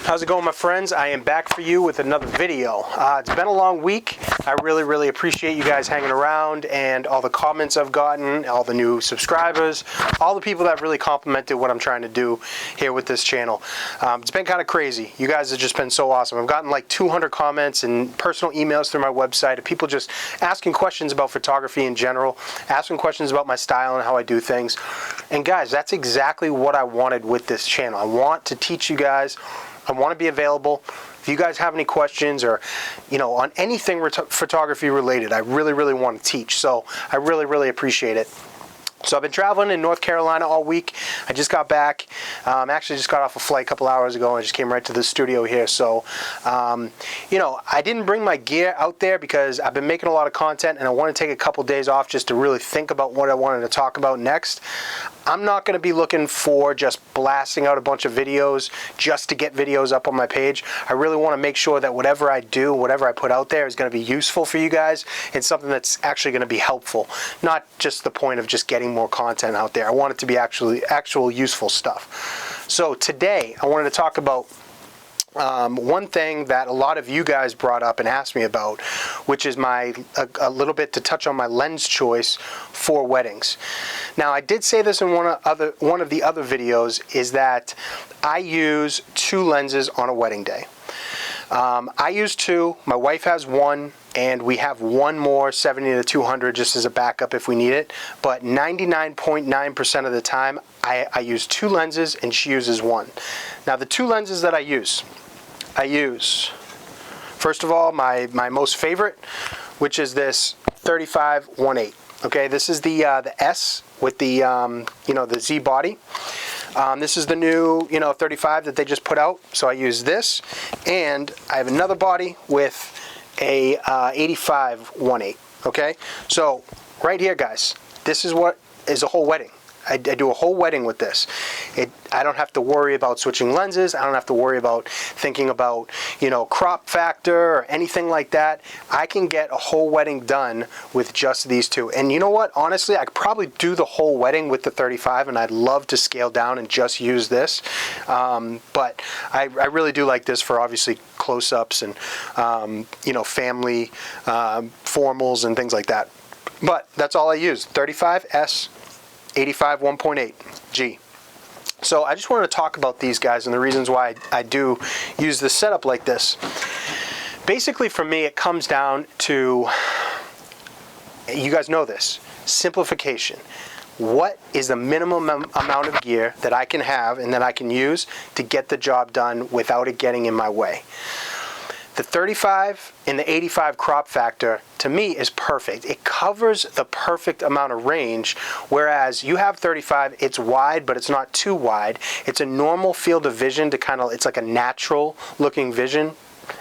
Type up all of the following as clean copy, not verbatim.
How's it going, my friends? I am back for you with another video. It's been a long week. I really appreciate you guys hanging around and all the comments I've gotten, all the new subscribers, all the people that really complimented what I'm trying to do here with this channel. It's been kind of crazy. You guys have just been so awesome. I've gotten like 200 comments and personal emails through my website of people just asking questions about photography in general, asking questions about my style and how I do things. And guys, that's exactly what I wanted with this channel. I want to teach you guys. I want to be available. If you guys have any questions or, on anything photography related, I really want to teach. So I really appreciate it. So I've been traveling in North Carolina all week. I just got back. Actually just got off a flight a couple hours ago and I just came right to the studio here. So, I didn't bring my gear out there because I've been making a lot of content and I want to take a couple days off just to really think about what I wanted to talk about next. I'm not going to be looking for just blasting out a bunch of videos just to get videos up on my page. I really want to make sure that whatever I do, whatever I put out there is going to be useful for you guys and something that's actually going to be helpful. Not just the point of just getting more content out there. I want it to be actual useful stuff. So today I wanted to talk about one thing that a lot of you guys brought up and asked me about, which is a little bit to touch on my lens choice for weddings. Now, I did say this in one of the other videos, is that I use 2 lenses on a wedding day. I use 2, my wife has 1, and we have one more 70-200 just as a backup if we need it. But 99.9% of the time, I use 2 lenses and she uses 1. Now, the 2 lenses that I use, first of all, my most favorite, which is this 35-1.8. Okay, this is the S with the the Z body. This is the new 35 that they just put out. So I use this, and I have another body with a 85-1.8. Okay, so right here, guys, this is what is a whole wedding. I do a whole wedding with this. I don't have to worry about switching lenses. I don't have to worry about thinking about, crop factor or anything like that. I can get a whole wedding done with just these 2. And you know what? Honestly, I could probably do the whole wedding with the 35, and I'd love to scale down and just use this. But I really do like this for obviously close-ups and, family formals and things like that. But that's all I use. 35S. 85 1.8 G. So I just wanted to talk about these guys and the reasons why I do use this setup like this. Basically, for me, it comes down to, you guys know this, simplification. What is the minimum amount of gear that I can have and that I can use to get the job done without it getting in my way? The 35 and the 85 crop factor, to me, is perfect. It covers the perfect amount of range, whereas you have 35, it's wide, but it's not too wide. It's a normal field of vision to it's like a natural looking vision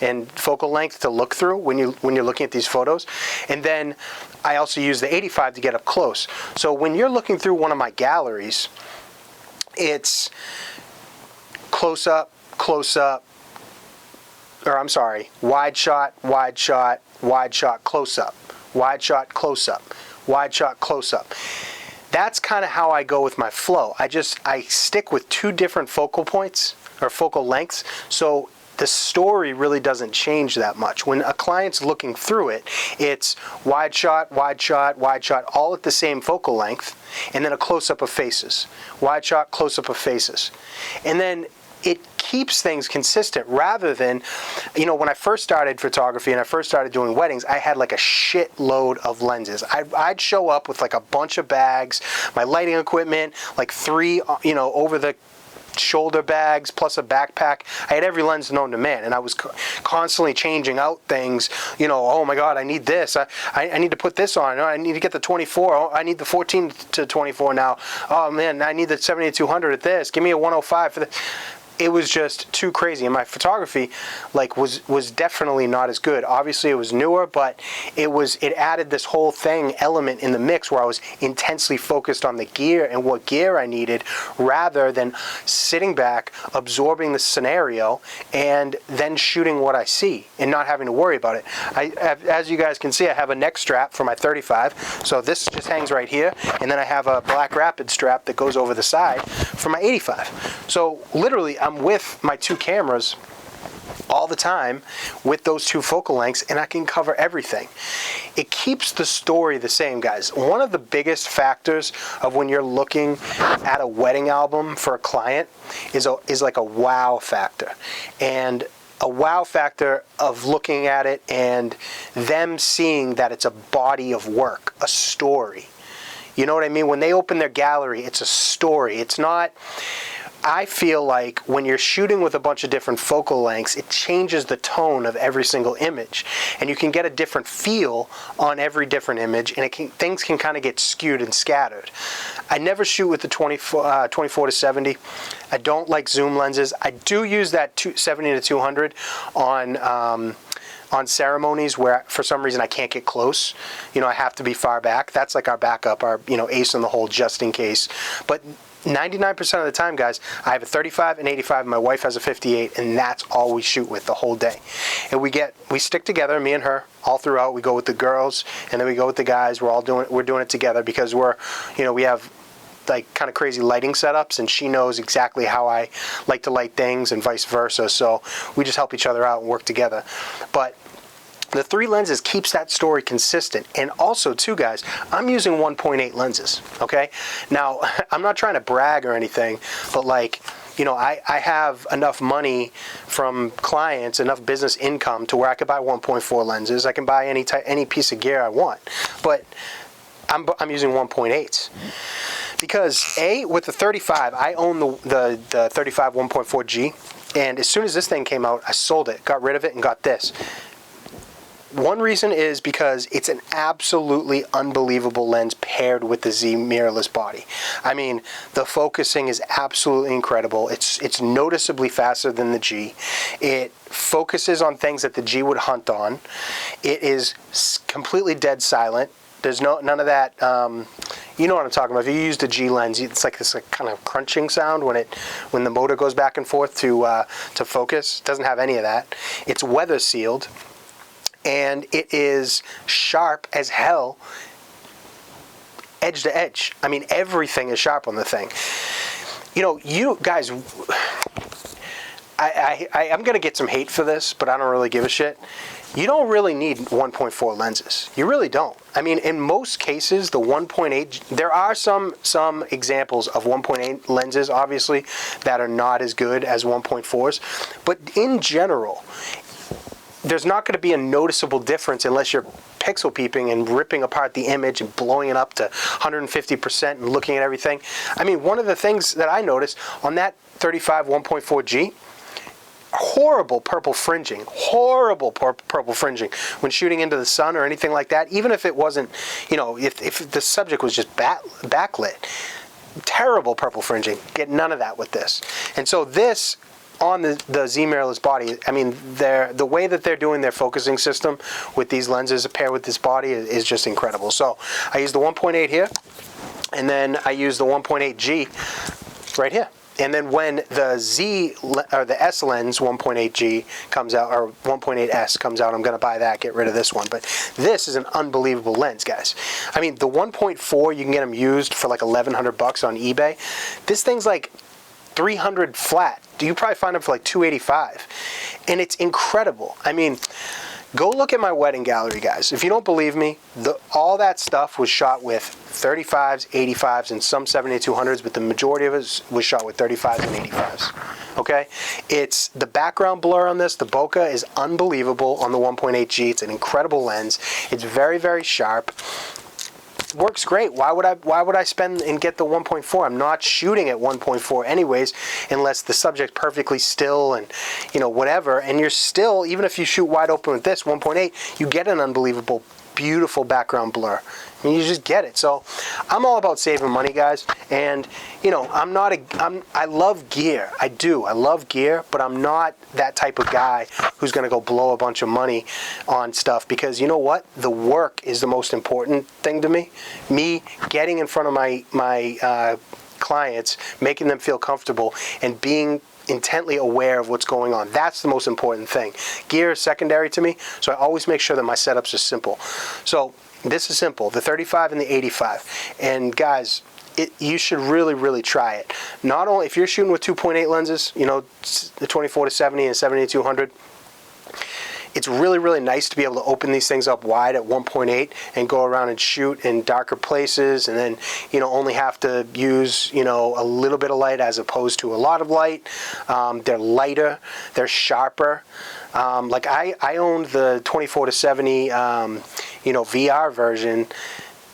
and focal length to look through when you're looking at these photos. And then I also use the 85 to get up close. So when you're looking through one of my galleries, it's close up, or I'm sorry, wide shot, wide shot, wide shot, close up, wide shot, close up, wide shot, close up. That's kind of how I go with my flow. I stick with 2 different focal points or focal lengths, so the story really doesn't change that much. When a client's looking through it, it's wide shot, wide shot, wide shot, all at the same focal length, and then a close-up of faces. Wide shot, close-up of faces. And then it keeps things consistent rather than, when I first started photography and I first started doing weddings, I had like a shitload of lenses. I'd show up with like a bunch of bags, my lighting equipment, like 3, over the shoulder bags plus a backpack. I had every lens known to man, and I was constantly changing out things. Oh my God, I need this. I need to put this on. I need to get the 24. Oh, I need the 14 to 24 now. Oh man, I need the 70-200 at this. Give me a 105 for the. It was just too crazy, and my photography was definitely not as good. Obviously it was newer, but it added this whole element in the mix where I was intensely focused on the gear and what gear I needed rather than sitting back, absorbing the scenario, and then shooting what I see and not having to worry about it. As you guys can see, I have a neck strap for my 35, so this just hangs right here, and then I have a black rapid strap that goes over the side for my 85. So literally I'm with my 2 cameras all the time with those 2 focal lengths, and I can cover everything. It keeps the story the same, guys. One of the biggest factors of when you're looking at a wedding album for a client is like a wow factor. And a wow factor of looking at it and them seeing that it's a body of work, a story. You know what I mean? When they open their gallery, it's a story. It's not... I feel like when you're shooting with a bunch of different focal lengths, it changes the tone of every single image. And you can get a different feel on every different image, and things can kind of get skewed and scattered. I never shoot with the 24 to 70. I don't like zoom lenses. I do use that 70 to 200 on ceremonies where for some reason I can't get close. You know, I have to be far back. That's like our backup, our, you know, ace in the hole just in case. But 99% of the time, guys, I have a 35 and 85, and my wife has a 58, and that's all we shoot with the whole day. And we stick together, me and her, all throughout. We go with the girls, and then we go with the guys. We're doing it together because we have like kind of crazy lighting setups, and she knows exactly how I like to light things and vice versa. So we just help each other out and work together. But the 3 lenses keeps that story consistent. And also, too, guys, I'm using 1.8 lenses, okay? Now, I'm not trying to brag or anything, but like, you know, I have enough money from clients, enough business income to where I could buy 1.4 lenses. I can buy any piece of gear I want. But I'm using 1.8s. Because, with the 35, I own the 35 1.4G. And as soon as this thing came out, I sold it, got rid of it, and got this. One reason is because it's an absolutely unbelievable lens paired with the Z mirrorless body. I mean, the focusing is absolutely incredible. It's noticeably faster than the G. It focuses on things that the G would hunt on. It is completely dead silent. There's none of that. You know what I'm talking about. If you use the G lens, it's like this kind of crunching sound when the motor goes back and forth to focus. It doesn't have any of that. It's weather sealed. And it is sharp as hell, edge to edge. I mean, everything is sharp on the thing. You know, you guys, I'm going to get some hate for this, but I don't really give a shit. You don't really need 1.4 lenses. You really don't. I mean, in most cases, the 1.8, there are some examples of 1.8 lenses, obviously, that are not as good as 1.4s. But in general, there's not going to be a noticeable difference unless you're pixel peeping and ripping apart the image and blowing it up to 150% and looking at everything. I mean, one of the things that I noticed on that 35 1.4G, horrible purple fringing when shooting into the sun or anything like that, even if it wasn't, you know, if the subject was just backlit. Terrible purple fringing. Get none of that with this. And so this, on the Z mirrorless body, I mean, the way that they're doing their focusing system with these lenses paired with this body is just incredible. So I use the 1.8 here, and then I use the 1.8G right here. And then when the the S lens 1.8G comes out, or 1.8S comes out, I'm going to buy that, get rid of this one. But this is an unbelievable lens, guys. I mean, the 1.4, you can get them used for like $1,100 on eBay. This thing's like $300 flat. You probably find them for like $285, and it's incredible. I mean, go look at my wedding gallery, guys. If you don't believe me, all that stuff was shot with 35s, 85s, and some 70-200s, but the majority of it was shot with 35s and 85s. Okay? It's the background blur on this, the bokeh is unbelievable on the 1.8G. It's an incredible lens. It's very, very sharp. Works great. Why would I spend and get the 1.4? I'm not shooting at 1.4 anyways, unless the subject's perfectly still and, you know, whatever. And you're still, even if you shoot wide open with this 1.8, you get an unbelievable, beautiful background blur. And you just get it. So I'm all about saving money, guys. And, you know, I love gear. I do. I love gear, but I'm not that type of guy who's going to go blow a bunch of money on stuff, because you know what? The work is the most important thing to me. Me getting in front of my clients, making them feel comfortable, and being intently aware of what's going on. That's the most important thing. Gear is secondary to me, so I always make sure that my setups are simple. So this is simple, the 35 and the 85. And guys, you should really try it. Not only if you're shooting with 2.8 lenses, you know, the 24-70 and 70-200. It's really nice to be able to open these things up wide at 1.8 and go around and shoot in darker places, and then, you know, only have to use, you know, a little bit of light as opposed to a lot of light. They're lighter, they're sharper. Like I owned the 24-70, you know, VR version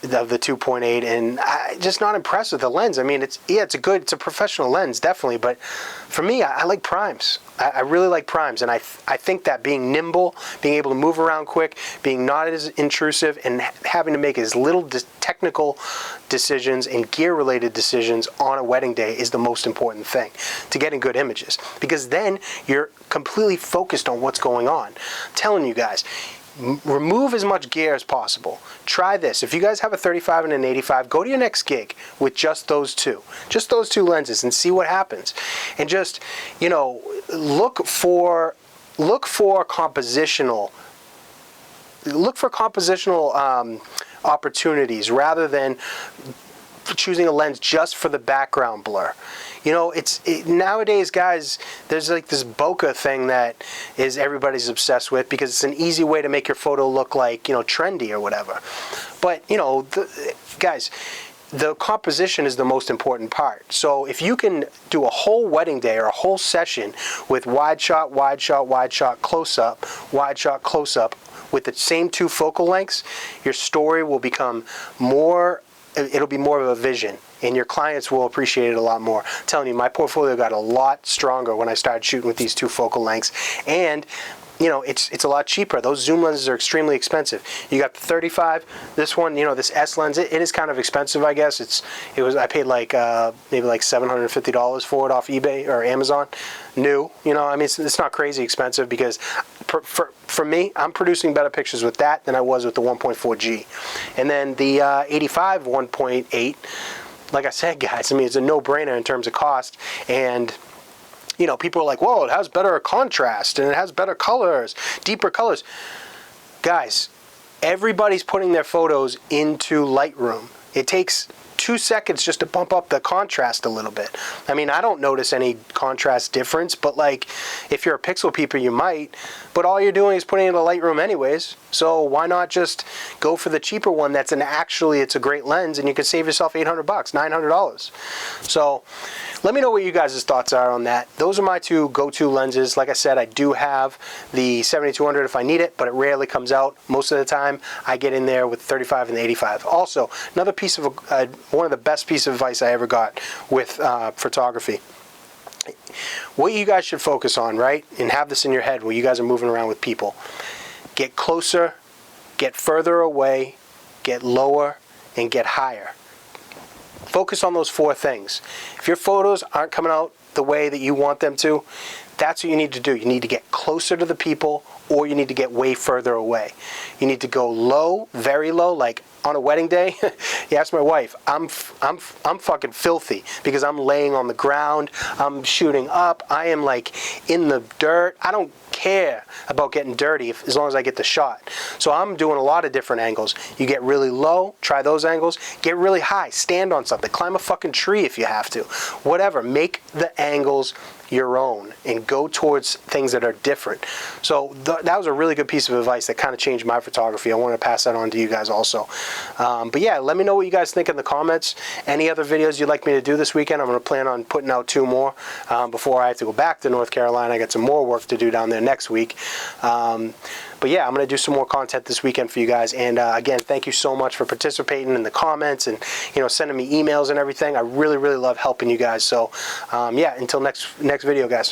of the 2.8, and just not impressed with the lens. I mean, it's a professional lens, definitely, but for me, I like primes. I really like primes, and I think that being nimble, being able to move around quick, being not as intrusive, and having to make as little technical decisions and gear-related decisions on a wedding day is the most important thing to getting good images, because then you're completely focused on what's going on. I'm telling you guys, remove as much gear as possible. Try this. If you guys have a 35 and an 85, go to your next gig with just those two lenses and see what happens. And just, you know, look for compositional opportunities rather than choosing a lens just for the background blur. You know, nowadays, guys, there's like this bokeh thing that everybody's obsessed with because it's an easy way to make your photo look like, you know, trendy or whatever. But, you know, guys, the composition is the most important part. So if you can do a whole wedding day or a whole session with wide shot, close up, wide shot, close up with the same two focal lengths, your story will become it'll be more of a vision, and your clients will appreciate it a lot more. I'm telling you, my portfolio got a lot stronger when I started shooting with these two focal lengths, and you know, it's a lot cheaper. Those zoom lenses are extremely expensive. You got the 35, this one, you know, this S lens, it is kind of expensive, I guess. I paid like maybe like $750 for it off eBay or Amazon, new. You know, I mean, it's not crazy expensive because for me, I'm producing better pictures with that than I was with the 1.4G. And then the 85 1.8, like I said, guys, I mean, it's a no-brainer in terms of cost. And you know, people are like, whoa, it has better contrast and it has better colors, deeper colors. Guys, everybody's putting their photos into Lightroom. It takes 2 seconds just to bump up the contrast a little bit. I mean, I don't notice any contrast difference, but like, if you're a pixel peeper, you might. But all you're doing is putting it in Lightroom anyways. So why not just go for the cheaper one that's it's a great lens, and you can save yourself $800, $900. So let me know what you guys' thoughts are on that. Those are my two go-to lenses. Like I said, I do have the 70-200 if I need it, but it rarely comes out. Most of the time, I get in there with 35 and the 85. Also, another piece of one of the best pieces of advice I ever got with photography. What you guys should focus on, right, and have this in your head while you guys are moving around with people. Get closer, get further away, get lower, and get higher. Focus on those 4 things. If your photos aren't coming out the way that you want them to, that's what you need to do. You need to get closer to the people, or you need to get way further away. You need to go low, very low, like on a wedding day. You ask my wife, I'm fucking filthy because I'm laying on the ground, I'm shooting up, I am like in the dirt. I don't care about getting dirty as long as I get the shot. So I'm doing a lot of different angles. You get really low, try those angles. Get really high, stand on something, climb a fucking tree if you have to. Whatever, make the angles your own and go towards things that are different. So that was a really good piece of advice that kind of changed my photography. I want to pass that on to you guys also. But yeah, let me know what you guys think in the comments. Any other videos you'd like me to do this weekend? I'm going to plan on putting out 2 more before I have to go back to North Carolina. I got some more work to do down there next week. But yeah, I'm going to do some more content this weekend for you guys. And again, thank you so much for participating in the comments and, you know, sending me emails and everything. I really love helping you guys. So yeah, until next video, guys.